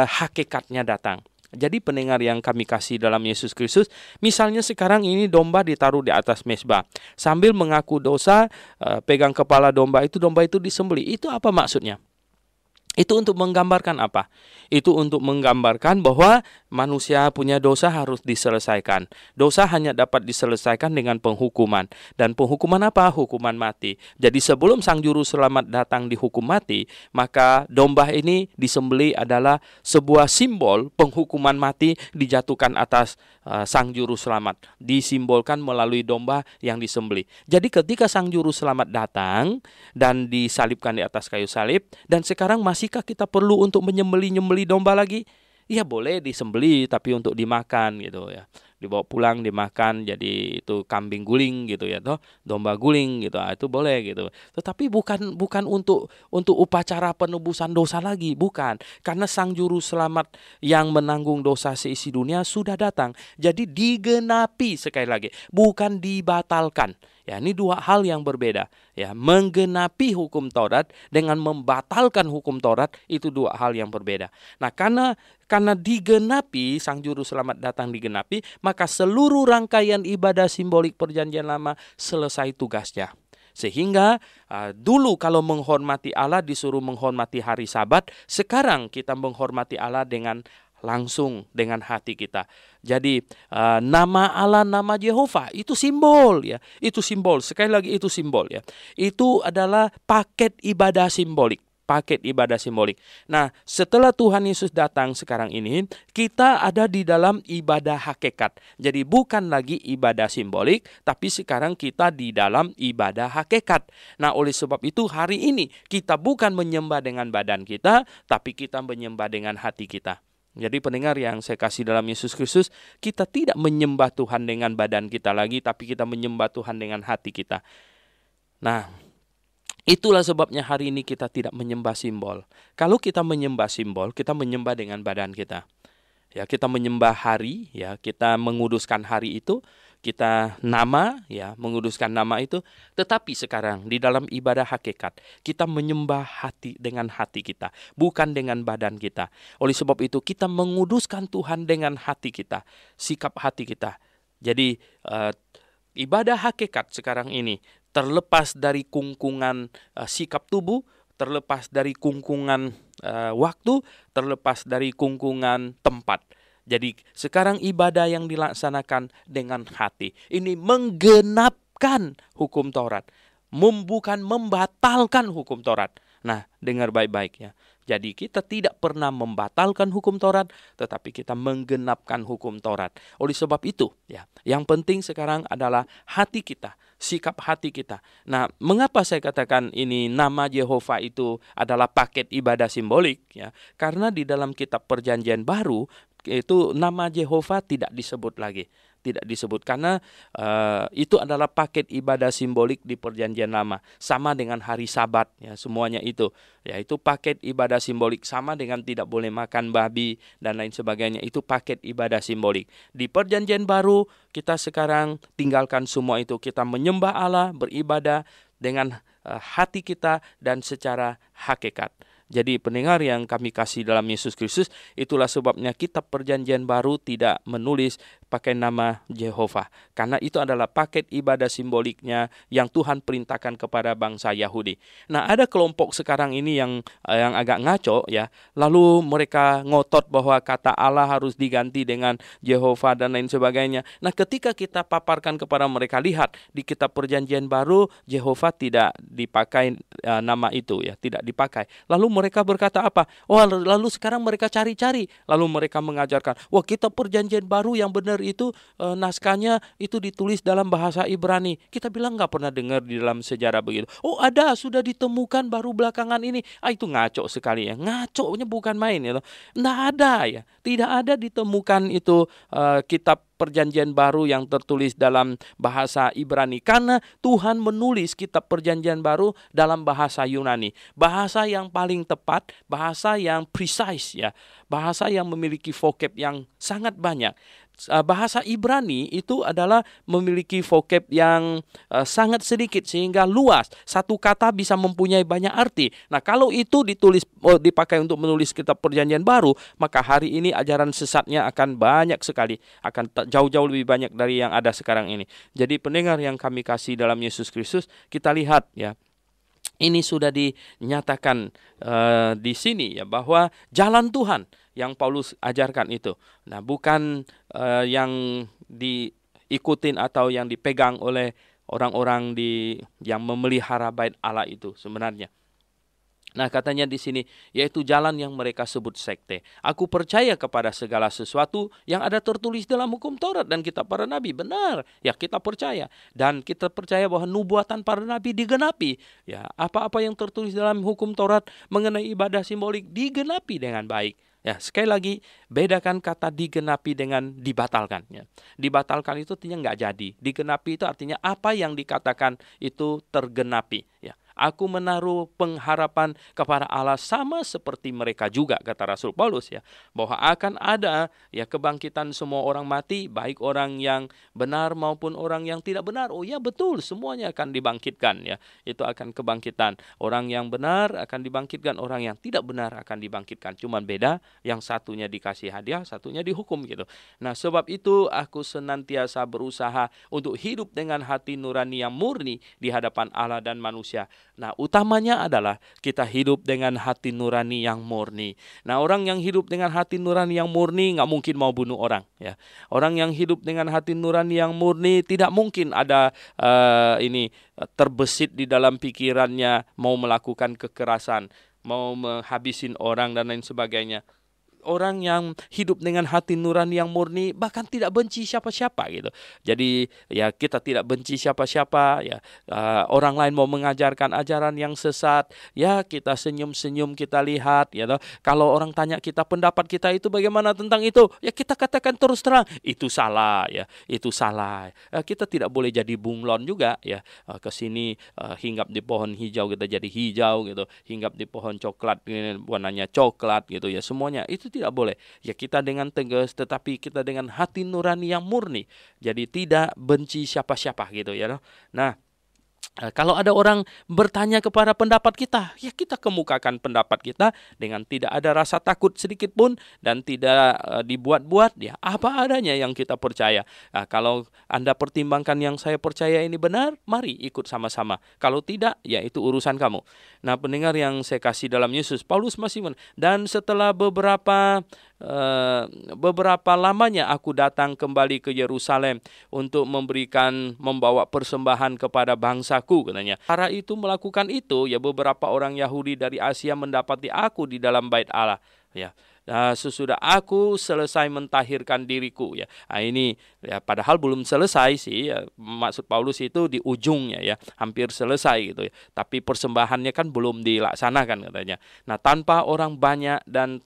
hakikatnya datang. Jadi pendengar yang kami kasih dalam Yesus Kristus, misalnya sekarang ini domba ditaruh di atas mezbah. Sambil mengaku dosa, pegang kepala domba itu disembelih. Itu apa maksudnya? Itu untuk menggambarkan apa? Itu untuk menggambarkan bahwa manusia punya dosa harus diselesaikan. Dosa hanya dapat diselesaikan dengan penghukuman. Dan penghukuman apa? Hukuman mati. Jadi sebelum Sang Juru Selamat datang dihukum mati, maka domba ini disembelih adalah sebuah simbol penghukuman mati dijatuhkan atas Sang Juru Selamat. Disimbolkan melalui domba yang disembelih. Jadi ketika Sang Juru Selamat datang dan disalibkan di atas kayu salib, dan sekarang masihkah kita perlu untuk menyembelih domba lagi? Ya boleh disembelih, tapi untuk dimakan gitu ya. Dibawa pulang dimakan, jadi itu kambing guling gitu ya, toh domba guling gitu, itu boleh gitu. Tetapi bukan untuk upacara penebusan dosa lagi, bukan. Karena Sang Juru Selamat yang menanggung dosa seisi dunia sudah datang. Jadi digenapi, sekali lagi, bukan dibatalkan. Ya, ini dua hal yang berbeda. Ya, menggenapi hukum Taurat dengan membatalkan hukum Taurat itu dua hal yang berbeda. Nah, karena digenapi, Sang Juru Selamat datang digenapi, maka seluruh rangkaian ibadah simbolik Perjanjian Lama selesai tugasnya. Sehingga dulu kalau menghormati Allah disuruh menghormati hari Sabat, sekarang kita menghormati Allah dengan langsung dengan hati kita. Jadi nama Allah, nama Yehova itu simbol ya. Itu simbol, sekali lagi itu simbol ya. Itu adalah paket ibadah simbolik. Paket ibadah simbolik. Nah, setelah Tuhan Yesus datang sekarang ini, kita ada di dalam ibadah hakikat. Jadi bukan lagi ibadah simbolik, tapi sekarang kita di dalam ibadah hakikat. Nah, oleh sebab itu hari ini kita bukan menyembah dengan badan kita, tapi kita menyembah dengan hati kita. Jadi pendengar yang saya kasih dalam Yesus Kristus, kita tidak menyembah Tuhan dengan badan kita lagi, tapi kita menyembah Tuhan dengan hati kita. Nah, itulah sebabnya hari ini kita tidak menyembah simbol. Kalau kita menyembah simbol, kita menyembah dengan badan kita. Ya, kita menyembah hari, ya, kita menguduskan hari itu, kita nama, ya, menguduskan nama itu. Tetapi sekarang di dalam ibadah hakikat, kita menyembah hati dengan hati kita, bukan dengan badan kita. Oleh sebab itu kita menguduskan Tuhan dengan hati kita, sikap hati kita. Jadi ibadah hakikat sekarang ini terlepas dari kungkungan sikap tubuh, terlepas dari kungkungan waktu, terlepas dari kungkungan tempat. Jadi sekarang ibadah yang dilaksanakan dengan hati. Ini menggenapkan hukum Taurat. Bukan membatalkan hukum Taurat. Nah, dengar baik-baik ya. Jadi kita tidak pernah membatalkan hukum Taurat, tetapi kita menggenapkan hukum Taurat. Oleh sebab itu, ya, yang penting sekarang adalah hati kita, sikap hati kita. Nah, mengapa saya katakan ini nama Yehova itu adalah paket ibadah simbolik? Ya, karena di dalam kitab Perjanjian Baru itu nama Yehova tidak disebut lagi. Tidak disebut karena itu adalah paket ibadah simbolik di Perjanjian Lama, sama dengan hari Sabat ya, semuanya itu ya, itu paket ibadah simbolik, sama dengan tidak boleh makan babi dan lain sebagainya, itu paket ibadah simbolik. Di Perjanjian Baru kita sekarang tinggalkan semua itu, kita menyembah Allah, beribadah dengan hati kita dan secara hakikat. Jadi pendengar yang kami kasih dalam Yesus Kristus, itulah sebabnya kitab Perjanjian Baru tidak menulis pakai nama Yehova, karena itu adalah paket ibadah simboliknya yang Tuhan perintahkan kepada bangsa Yahudi. Nah, ada kelompok sekarang ini yang agak ngaco ya, lalu mereka ngotot bahwa kata Allah harus diganti dengan Yehova dan lain sebagainya. Nah, ketika kita paparkan kepada mereka, lihat di kitab Perjanjian Baru Yehova tidak dipakai nama itu ya, tidak dipakai. Lalu mereka berkata apa? Lalu sekarang mereka cari-cari, lalu mereka mengajarkan, kitab Perjanjian Baru yang benar itu naskahnya itu ditulis dalam bahasa Ibrani. Kita bilang nggak pernah dengar di dalam sejarah begitu. Ada, sudah ditemukan baru belakangan ini. Itu ngaco sekali ya. Ngaconya bukan main ya. Nggak ada ya. Tidak ada ditemukan itu kitab Perjanjian Baru yang tertulis dalam bahasa Ibrani, karena Tuhan menulis kitab Perjanjian Baru dalam bahasa Yunani, bahasa yang paling tepat, bahasa yang precise ya, bahasa yang memiliki vocab yang sangat banyak. Bahasa Ibrani itu adalah memiliki vocab yang sangat sedikit sehingga luas. Satu kata bisa mempunyai banyak arti. Nah, kalau itu dipakai untuk menulis kitab Perjanjian Baru, maka hari ini ajaran sesatnya akan banyak sekali, akan jauh-jauh lebih banyak dari yang ada sekarang ini. Jadi pendengar yang kami kasih dalam Yesus Kristus, kita lihat ya, Ini sudah dinyatakan di sini ya, bahwa jalan Tuhan yang Paulus ajarkan itu. Nah, bukan yang diikutin atau yang dipegang oleh orang-orang yang memelihara bait Allah itu sebenarnya. Nah, katanya di sini, yaitu jalan yang mereka sebut sekte. Aku percaya kepada segala sesuatu yang ada tertulis dalam hukum Taurat dan kitab para nabi. Benar, ya kita percaya. Dan kita percaya bahwa nubuatan para nabi digenapi. Ya, apa-apa yang tertulis dalam hukum Taurat mengenai ibadah simbolik digenapi dengan baik. Ya, sekali lagi, bedakan kata digenapi dengan dibatalkan. Ya. Dibatalkan itu artinya nggak jadi. Digenapi itu artinya apa yang dikatakan itu tergenapi. Ya. Aku menaruh pengharapan kepada Allah sama seperti mereka juga, kata Rasul Paulus ya, bahwa akan ada ya kebangkitan semua orang mati, baik orang yang benar maupun orang yang tidak benar. Oh ya betul, semuanya akan dibangkitkan ya. Itu akan kebangkitan. Orang yang benar akan dibangkitkan, orang yang tidak benar akan dibangkitkan. Cuman beda, yang satunya dikasih hadiah, satunya dihukum gitu. Nah, sebab itu aku senantiasa berusaha untuk hidup dengan hati nurani yang murni di hadapan Allah dan manusia. Nah, utamanya adalah kita hidup dengan hati nurani yang murni. Nah, orang yang hidup dengan hati nurani yang murni nggak mungkin mau bunuh orang. Ya, orang yang hidup dengan hati nurani yang murni tidak mungkin ada terbesit di dalam pikirannya mau melakukan kekerasan, mau menghabisin orang dan lain sebagainya. Orang yang hidup dengan hati nurani yang murni bahkan tidak benci siapa-siapa gitu. Jadi ya kita tidak benci siapa-siapa ya. Orang lain mau mengajarkan ajaran yang sesat, ya kita senyum-senyum, kita lihat ya toh. Kalau orang tanya kita pendapat kita itu bagaimana tentang itu, ya kita katakan terus terang itu salah ya, itu salah. Kita tidak boleh jadi bunglon juga ya. Ke sini hinggap di pohon hijau kita jadi hijau gitu, hinggap di pohon coklat warnanya coklat gitu ya, semuanya itu tidak boleh. Ya kita dengan tegas, tetapi kita dengan hati nurani yang murni. Jadi tidak benci siapa-siapa gitu ya. Nah, kalau ada orang bertanya kepada pendapat kita, ya kita kemukakan pendapat kita dengan tidak ada rasa takut sedikit pun dan tidak dibuat-buat, ya apa adanya yang kita percaya. Nah, kalau Anda pertimbangkan yang saya percaya ini benar, mari ikut sama-sama. Kalau tidak, ya itu urusan kamu. Nah, pendengar yang saya kasih dalam Yesus, Paulus masih dan setelah beberapa lamanya aku datang kembali ke Yerusalem untuk membawa persembahan kepada bangsaku, katanya. Cara itu melakukan itu, ya beberapa orang Yahudi dari Asia mendapati aku di dalam bait Allah. Ya. Sesudah aku selesai mentahirkan diriku ya. Nah, ini ya padahal belum selesai sih ya. Maksud Paulus itu di ujungnya ya, hampir selesai gitu ya. Tapi persembahannya kan belum dilaksanakan katanya. Nah, tanpa orang banyak dan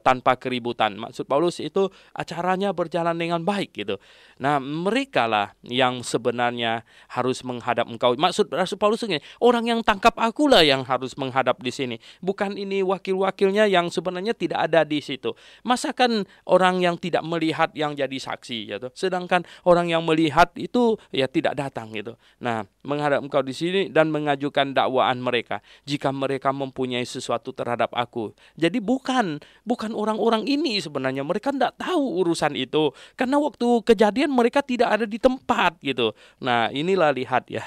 tanpa keributan. Maksud Paulus itu acaranya berjalan dengan baik gitu. Nah, mereka lah yang sebenarnya harus menghadap engkau. Maksud Rasul Paulus ini, orang yang tangkap akulah yang harus menghadap di sini. Bukan ini wakil-wakilnya yang sebenarnya tidak ada di situ. Masakan orang yang tidak melihat yang jadi saksi gitu. Sedangkan orang yang melihat itu ya tidak datang gitu. Nah, menghadap engkau di sini dan mengajukan dakwaan mereka jika mereka mempunyai sesuatu terhadap aku. Jadi bukan orang-orang ini sebenarnya, mereka tidak tahu urusan itu karena waktu kejadian mereka tidak ada di tempat gitu. Nah, inilah lihat ya,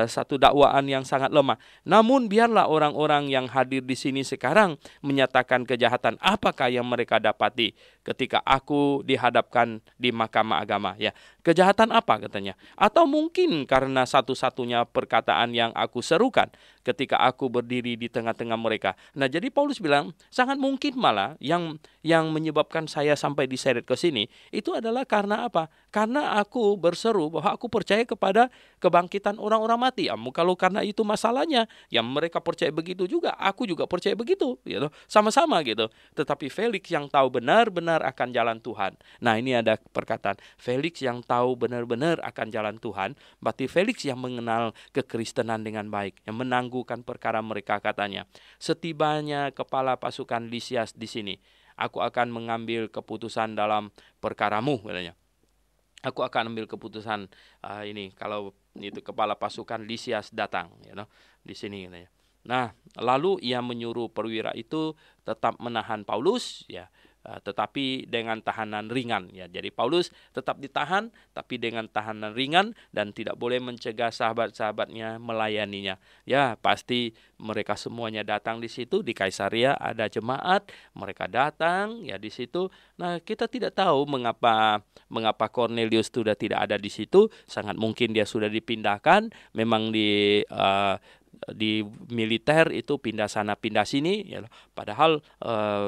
satu dakwaan yang sangat lemah. Namun biarlah orang-orang yang hadir di sini sekarang menyatakan kejahatan apakah yang mereka dapati ketika aku dihadapkan di mahkamah agama ya. Kejahatan apa katanya? Atau mungkin karena satu-satunya perkataan yang aku serukan ketika aku berdiri di tengah-tengah mereka. Nah, jadi Paulus bilang sangat mungkin malah yang menyebabkan saya sampai diseret ke sini itu adalah karena apa? Karena aku berseru bahwa aku percaya kepada kebangkitan orang-orang mati. Kalau karena itu masalahnya, ya mereka percaya begitu juga, aku juga percaya begitu, gitu. Sama-sama gitu. Tetapi Felix yang tahu benar-benar akan jalan Tuhan. Nah, ini ada perkataan Felix yang tahu benar-benar akan jalan Tuhan, berarti Felix yang mengenal kekristenan dengan baik, yang menangguhkan perkara mereka katanya. Setibanya kepala pasukan Lisias di sini, aku akan mengambil keputusan dalam perkaramu, katanya. Aku akan ambil keputusan ini kalau itu kepala pasukan Lisias datang, di sini, katanya. Nah, lalu ia menyuruh perwira itu tetap menahan Paulus, ya. tetapi dengan tahanan ringan ya. Jadi Paulus tetap ditahan tapi dengan tahanan ringan dan tidak boleh mencegah sahabat-sahabatnya melayaninya. Ya, pasti mereka semuanya datang di situ. Di Kaisaria ada jemaat, mereka datang ya di situ. Nah, kita tidak tahu mengapa Cornelius sudah tidak ada di situ. Sangat mungkin dia sudah dipindahkan. Memang di militer itu pindah sana pindah sini ya. Padahal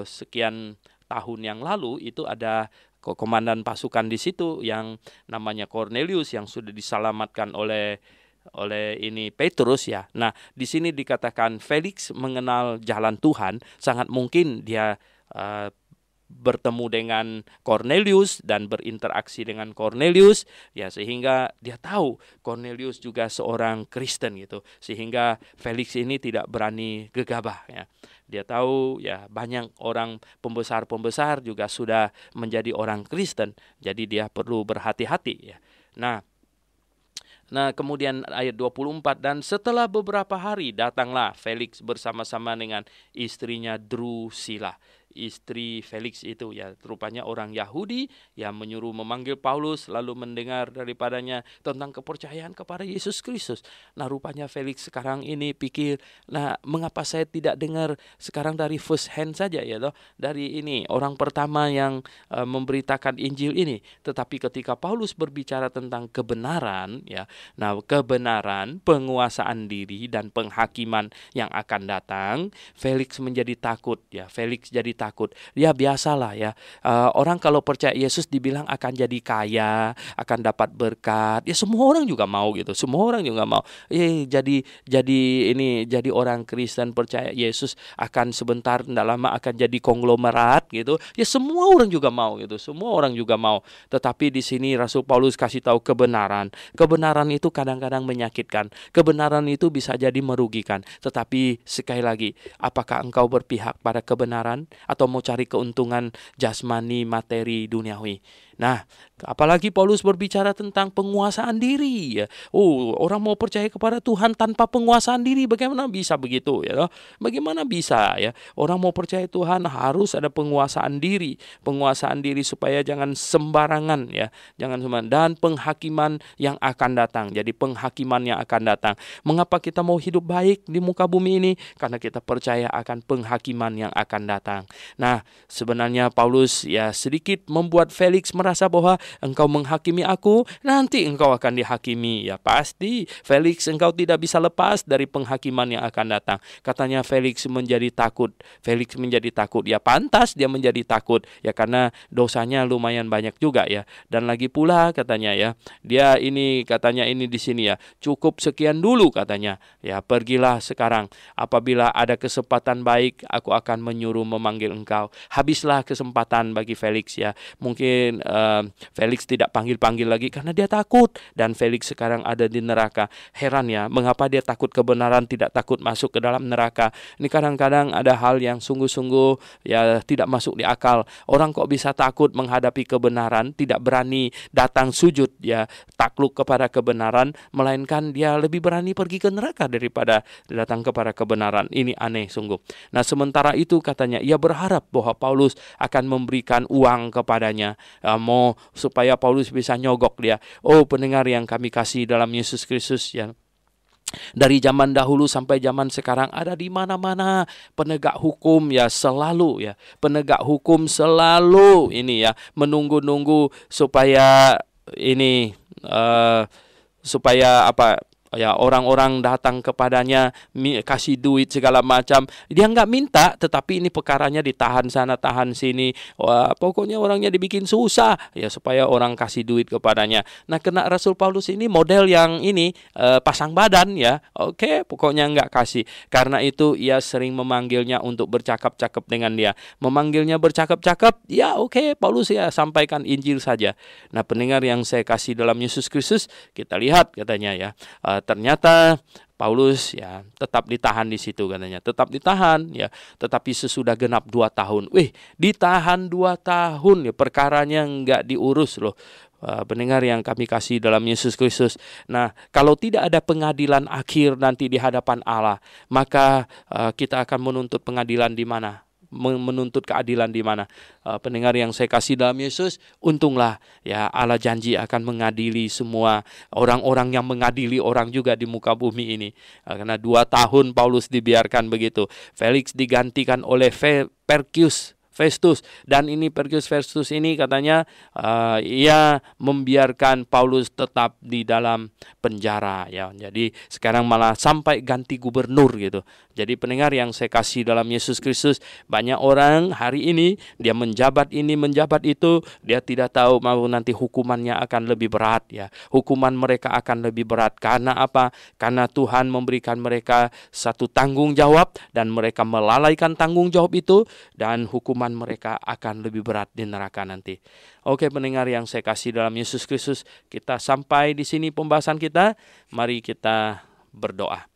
sekian tahun yang lalu itu ada komandan pasukan di situ yang namanya Cornelius yang sudah diselamatkan oleh ini Petrus ya. Nah, di sini dikatakan Felix mengenal jalan Tuhan, sangat mungkin dia bertemu dengan Cornelius dan berinteraksi dengan Cornelius ya, sehingga dia tahu Cornelius juga seorang Kristen gitu, sehingga Felix ini tidak berani gegabah ya. Dia tahu ya banyak orang pembesar-pembesar juga sudah menjadi orang Kristen, jadi dia perlu berhati-hati ya. Nah, kemudian ayat 24, dan setelah beberapa hari datanglah Felix bersama-sama dengan istrinya Drusilla. Istri Felix itu ya rupanya orang Yahudi yang menyuruh memanggil Paulus lalu mendengar daripadanya tentang kepercayaan kepada Yesus Kristus. Nah, rupanya Felix sekarang ini pikir, nah mengapa saya tidak dengar sekarang dari first hand saja ya toh, dari ini orang pertama yang memberitakan Injil ini. Tetapi ketika Paulus berbicara tentang kebenaran ya, nah kebenaran, penguasaan diri dan penghakiman yang akan datang, Felix menjadi takut ya. Felix jadi takut. Ya biasalah ya. Orang kalau percaya Yesus dibilang akan jadi kaya, akan dapat berkat. Ya semua orang juga mau gitu. Semua orang juga mau. Jadi orang Kristen percaya Yesus akan sebentar tidak lama akan jadi konglomerat gitu. Ya semua orang juga mau gitu. Semua orang juga mau. Tetapi di sini Rasul Paulus kasih tahu kebenaran. Kebenaran itu kadang-kadang menyakitkan. Kebenaran itu bisa jadi merugikan. Tetapi sekali lagi, apakah engkau berpihak pada kebenaran atau mau cari keuntungan jasmani, materi, duniawi? Nah, apalagi Paulus berbicara tentang penguasaan diri ya. Orang mau percaya kepada Tuhan tanpa penguasaan diri, bagaimana bisa begitu ya? Bagaimana bisa ya? Orang mau percaya Tuhan harus ada penguasaan diri supaya jangan sembarangan ya. Jangan sembarangan, dan penghakiman yang akan datang. Jadi penghakiman yang akan datang. Mengapa kita mau hidup baik di muka bumi ini? Karena kita percaya akan penghakiman yang akan datang. Nah, sebenarnya Paulus ya sedikit membuat Felix merasa bahwa engkau menghakimi aku, nanti engkau akan dihakimi. Ya pasti Felix, engkau tidak bisa lepas dari penghakiman yang akan datang. Katanya Felix menjadi takut. Ya pantas dia menjadi takut ya, karena dosanya lumayan banyak juga ya. Dan lagi pula katanya ya, dia ini katanya ini di sini ya, cukup sekian dulu katanya. Ya pergilah sekarang. Apabila ada kesempatan baik, aku akan menyuruh memanggil engkau. Habislah kesempatan bagi Felix ya. Mungkin Felix tidak panggil-panggil lagi karena dia takut, dan Felix sekarang ada di neraka. Heran ya, mengapa dia takut kebenaran, tidak takut masuk ke dalam neraka. Ini kadang-kadang ada hal yang sungguh-sungguh ya tidak masuk di akal. Orang kok bisa takut menghadapi kebenaran, tidak berani datang sujud ya, takluk kepada kebenaran, melainkan dia lebih berani pergi ke neraka daripada datang kepada kebenaran. Ini aneh sungguh. Nah, sementara itu katanya ia berharap bahwa Paulus akan memberikan uang kepadanya, mau supaya Paulus bisa nyogok dia. Pendengar yang kami kasih dalam Yesus Kristus ya, dari zaman dahulu sampai zaman sekarang ada di mana-mana penegak hukum ya, selalu ya penegak hukum selalu ini ya menunggu-nunggu supaya ini supaya apa ya, orang-orang datang kepadanya kasih duit segala macam. Dia nggak minta, tetapi ini perkaranya ditahan sana tahan sini. Pokoknya orangnya dibikin susah ya supaya orang kasih duit kepadanya. Nah, kena Rasul Paulus ini model yang ini pasang badan ya. Oke, pokoknya nggak kasih. Karena itu ia sering memanggilnya untuk bercakap-cakap dengan dia. Memanggilnya bercakap-cakap, ya oke, Paulus ya sampaikan Injil saja. Nah, pendengar yang saya kasih dalam Yesus Kristus, kita lihat katanya ya. Ternyata Paulus ya tetap ditahan di situ katanya. Tetap ditahan ya. Tetapi sesudah genap 2 tahun. Ditahan 2 tahun ya, perkaranya enggak diurus loh. Pendengar yang kami kasih dalam Yesus Kristus. Nah, kalau tidak ada pengadilan akhir nanti di hadapan Allah, maka kita akan menuntut pengadilan di mana? menuntut keadilan di mana. Pendengar yang saya kasih dalam Yesus, untunglah ya Allah janji akan mengadili semua orang-orang yang mengadili orang juga di muka bumi ini. Karena 2 tahun Paulus dibiarkan begitu. Felix digantikan oleh Perkius Festus, dan ini Perkius Festus ini katanya ia membiarkan Paulus tetap di dalam penjara ya. Jadi sekarang malah sampai ganti gubernur gitu. Jadi pendengar yang saya kasih dalam Yesus Kristus, banyak orang hari ini dia menjabat ini menjabat itu, dia tidak tahu mau nanti hukumannya akan lebih berat ya. Hukuman mereka akan lebih berat karena apa? Karena Tuhan memberikan mereka satu tanggung jawab dan mereka melalaikan tanggung jawab itu, dan hukuman mereka akan lebih berat di neraka nanti. Oke pendengar yang saya kasih dalam Yesus Kristus, kita sampai di sini pembahasan kita. Mari kita berdoa.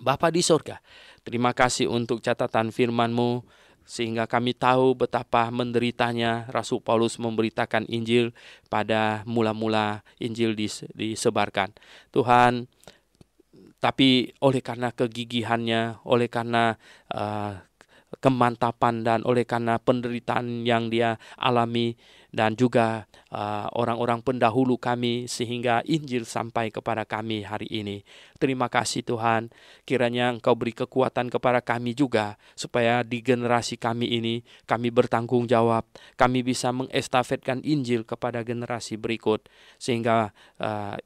Bapa di sorga, terima kasih untuk catatan firman-Mu, sehingga kami tahu betapa menderitanya Rasul Paulus memberitakan Injil pada mula-mula Injil disebarkan. Tuhan, tapi oleh karena kegigihannya, oleh karena kemantapan, dan oleh karena penderitaan yang dia alami, dan juga orang-orang pendahulu kami, sehingga Injil sampai kepada kami hari ini. Terima kasih Tuhan, kiranya Engkau beri kekuatan kepada kami juga, supaya di generasi kami ini, kami bertanggung jawab, kami bisa mengestafetkan Injil kepada generasi berikut, sehingga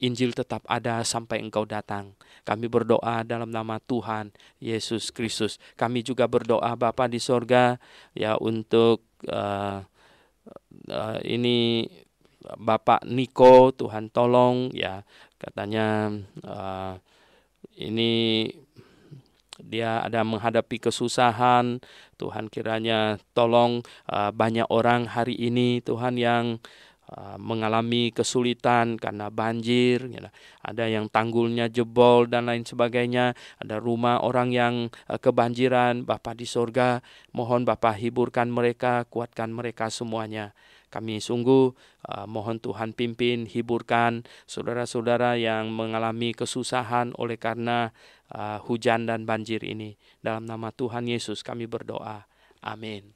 Injil tetap ada sampai Engkau datang. Kami berdoa dalam nama Tuhan Yesus Kristus. Kami juga berdoa Bapa di sorga ya untuk ini Bapak Niko, Tuhan tolong ya, katanya ini dia ada menghadapi kesusahan. Tuhan kiranya tolong banyak orang hari ini Tuhan yang mengalami kesulitan karena banjir, ada yang tanggulnya jebol dan lain sebagainya, ada rumah orang yang kebanjiran. Bapa di sorga, mohon Bapa hiburkan mereka, kuatkan mereka semuanya. Kami sungguh mohon Tuhan pimpin, hiburkan saudara-saudara yang mengalami kesusahan oleh karena hujan dan banjir ini. Dalam nama Tuhan Yesus kami berdoa. Amin.